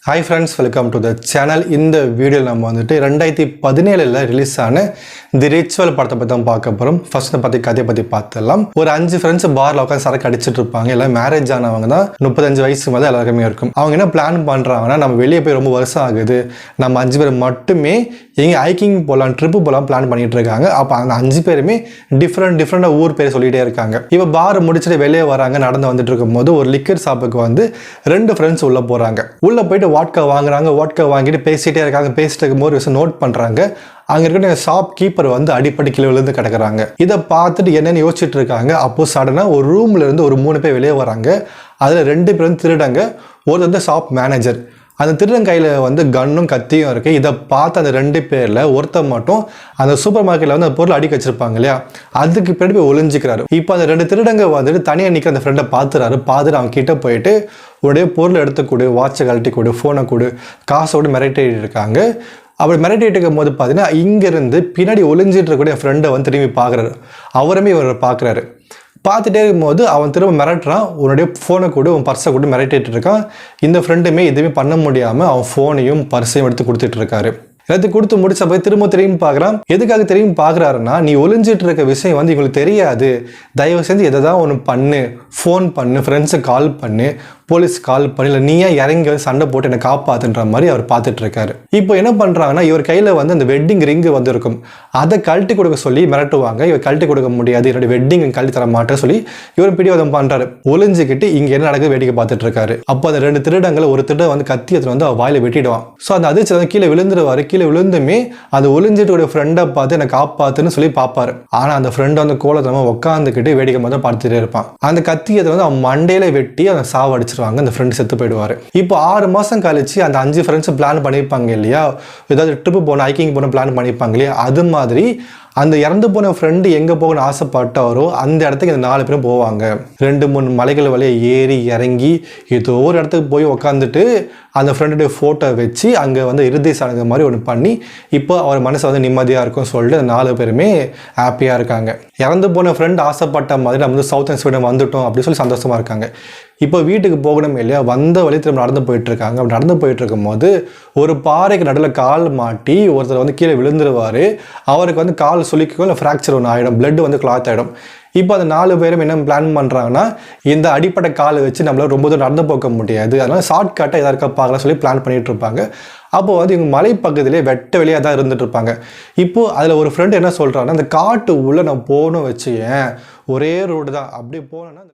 Hi friends, welcome to the channel. இந்த வீடியோவில் நம்ம வந்துட்டு 2017 ரிலீஸ் ஆன தி ரிச்சுவல் படத்தை பற்றி தான் பார்க்க போகிறோம். ஃபர்ஸ்ட் பற்றி கதையை பற்றி பார்த்துடலாம். ஒரு 5 ஃப்ரெண்ட்ஸ் பார்ல உட்காந்து சரக்கு அடிச்சுட்டு இருப்பாங்க. எல்லாம் மேரேஜ் ஆனவங்க தான், 35 வயசு மேலே எல்லாருக்குமே இருக்கும். அவங்க என்ன பிளான் பண்ணுறாங்கன்னா, நம்ம வெளியே போய் ரொம்ப வருஷம் ஆகுது, நம்ம 5 பேர் மட்டுமே எங்கே ஹைக்கிங் போகலாம், ட்ரிப்பு போகலாம் பிளான் பண்ணிட்டு இருக்காங்க. அப்போ அந்த 5 பேருமே டிஃப்ரெண்டாக ஊர் பேர் சொல்லிகிட்டே இருக்காங்க. இப்போ பார் முடிச்சுட்டு வெளியே வராங்க. நடந்து வந்துட்டு இருக்கும் போது ஒரு லிக்கர் ஷாப்புக்கு வந்து 2 ஃப்ரெண்ட்ஸ் உள்ளே போகிறாங்க. உள்ளே போயிட்டு வாட்கா வாங்குறாங்க. வாட்கா வாங்கிட்டு பேசிகிட்டே இருக்காங்க. பேசிட்டு இருக்கும்போது ஒரு விஷயம் நோட் பண்ணுறாங்க. அங்கே இருக்கிற ஷாப் கீப்பர் வந்து அடிப்படை கீழே விழுந்து கிடக்குறாங்க. இதை பார்த்துட்டு என்னென்னு யோசிச்சுட்டு இருக்காங்க. அப்போது சடனாக ஒரு ரூம்ல இருந்து ஒரு 3 பேர் வெளியே வராங்க. அதில் 2 பேர் வந்து திருடாங்க. ஒரு வந்து ஷாப் மேனேஜர். அந்த திருடன் கையில் வந்து கன்னும் கத்தியும் இருக்குது. இதை பார்த்து அந்த 2 பேரில் ஒருத்தர் மட்டும் அந்த சூப்பர் மார்க்கெட்டில் வந்து அந்த பொருள் அடிக்க வச்சிருப்பாங்க இல்லையா, அதுக்கு பின்னாடி போய் ஒளிஞ்சிக்கிறாரு. இப்போ அந்த 2 திருடங்க வந்துட்டு தனியாக நிற்கிற அந்த ஃப்ரெண்டை பார்த்துட்டு அவங்க கிட்ட போயிட்டு உடைய பொருள் எடுத்துக்கூடு, வாட்சை கழட்டி கொடு, ஃபோனை கொடு, காசோடு மிரட்டிட்டு இருக்காங்க. அப்படி மிரட்டிட்டு இருக்கும் போது பார்த்தீங்கன்னா, இங்கேருந்து பின்னாடி ஒளிஞ்சிட்டு இருக்கக்கூடிய ஃப்ரெண்டை வந்து திரும்பி பார்க்குறாரு. அவருமே இவரை பார்க்குறாரு. பார்த்துட்டே இருக்கும்போது அவன் திரும்ப மிரட்டுறான். உன்னுடைய ஃபோனை கூட உன் பர்ஸை கூட மிரட்டிட்டு இருக்கான். இந்த ஃப்ரெண்டுமே எதுவுமே பண்ண முடியாமல் அவன் ஃபோனையும் பர்ஸையும் எடுத்து கொடுத்துட்டு இருக்காரு. எல்லாத்தையும் கொடுத்து முடிச்ச போய் திரும்பி பார்க்குறான். எதுக்காக திரும்பி பார்க்குறாருன்னா, நீ ஒளிஞ்சிட்டு இருக்க விஷயம் வந்து இவங்களுக்கு தெரியாது, தயவு செஞ்சு எதை தான் ஒன்று பண்ணு, ஃபோன் பண்ணு, ஃப்ரெண்ட்ஸுக்கு கால் பண்ணு, போலீஸ் கால் பண்ணி, இல்லை நீயா இறங்கி வந்து சண்டை போட்டு என்னை காப்பாற்றுன்ற மாதிரி அவர் பார்த்துட்டு இருக்காரு. இப்போ என்ன பண்ணுறாங்கன்னா, இவர் கையில் வந்து அந்த வெட்டிங் ரிங்கு வந்து இருக்கும். அதை கழட்டி கொடுக்க சொல்லி மிரட்டுவாங்க. இவர் கழட்டி கொடுக்க முடியாது, என்னுடைய வெட்டிங் கழட்டி தர மாட்டேன்னு சொல்லி இவர் பிடிவாதம் பண்ணுறாரு. ஒளிஞ்சிக்கிட்டு இங்கே என்ன நடக்குது வேடிக்கை பார்த்துட்டு இருக்காரு. அப்போ அந்த 2 திருடங்களை ஒரு திருடன் வந்து கத்தி எடுத்துட்டு வந்து அவர் வாயில வெட்டிடுவான். ஸோ அந்த அதிர்ச்சி வந்து கீழே விழுந்துருவாரு. கீழே விழுந்துமே அந்த ஒளிஞ்சிட்டு ஒரு ஃப்ரெண்டை பார்த்து என்னை காப்பாத்துன்னு சொல்லி பார்ப்பாரு. ஆனால் அந்த ஃப்ரெண்டு வந்து கோலத்தனமா உட்காந்துக்கிட்டு வேடிக்கை மட்டும் பார்த்துட்டே இருப்பான். அந்த கத்தியத்தை வந்து அவன் மண்டையில வெட்டி அந்த சாவடிச்சு அந்த ஃப்ரெண்ட் செத்து போயிடுவாரு. இப்போ 6 மாசம் கழிச்சு அந்த 5 ஃப்ரெண்ட்ஸ் பிளான் பண்ணிருப்பாங்க இல்லையா, ஏதாவது ட்ரிப்பு போன ஹைக்கிங் போன பிளான் பண்ணிருப்பாங்க இல்லையா, அது மாதிரி அந்த இறந்து போன ஃப்ரெண்டு எங்கே போகணும்னு ஆசைப்பட்டாரோ அந்த இடத்துக்கு இந்த 4 பேரும் போவாங்க. 2-3 மலைகள் வழியாக ஏறி இறங்கி ஏதோ ஒரு இடத்துக்கு போய் உக்காந்துட்டு அந்த ஃப்ரெண்டுடைய ஃபோட்டோ வச்சு அங்கே வந்து இறுதி சடங்கு மாதிரி ஒன்று பண்ணி இப்போ அவர் மனசை வந்து நிம்மதியாக இருக்கும் சொல்லிட்டு அந்த 4 பேருமே ஹாப்பியாக இருக்காங்க. இறந்து போன ஃப்ரெண்ட் ஆசைப்பட்ட மாதிரி நம்ம வந்து சவுத் ஸ்வீடன் வந்துட்டோம் அப்படின்னு சொல்லி சந்தோஷமாக இருக்காங்க. இப்போ வீட்டுக்கு போகணும் இல்லையா, வந்த வழி திரும்ப நடந்து போயிட்டுருக்காங்க. அப்படி நடந்து போயிட்டு இருக்கும்போது ஒரு பாறைக்கு நடுவில் கால் மாட்டி ஒருத்தர் வந்து கீழே விழுந்துருவார். அவருக்கு வந்து கால் சுளிக்கும், இல்லை ஃப்ராக்சர் ஒன்று ஆகிடும், பிளட் வந்து கிளாத் ஆகிடும். இப்போ அந்த 4 பேரும் என்ன பிளான் பண்ணுறாங்கன்னா, இந்த அடிப்படை காலை வச்சு நம்மளால் ரொம்ப தூரம் நடந்து போக முடியாது, அதனால் ஷார்ட்கட்டை எதாவது இருக்கா பார்க்கலாம் சொல்லி பிளான் பண்ணிகிட்டு இருப்பாங்க. அப்போது வந்து இவங்க மலை பக்கத்திலே வெட்ட வெளியாக தான் இருந்துட்டு இருப்பாங்க. இப்போது அதில் ஒரு ஃப்ரெண்டு என்ன சொல்கிறாங்கன்னா, அந்த காட்டு உள்ளே நான் போகணும் வச்சு, ஏன் ஒரே ரோடு தான், அப்படி போனேன்னா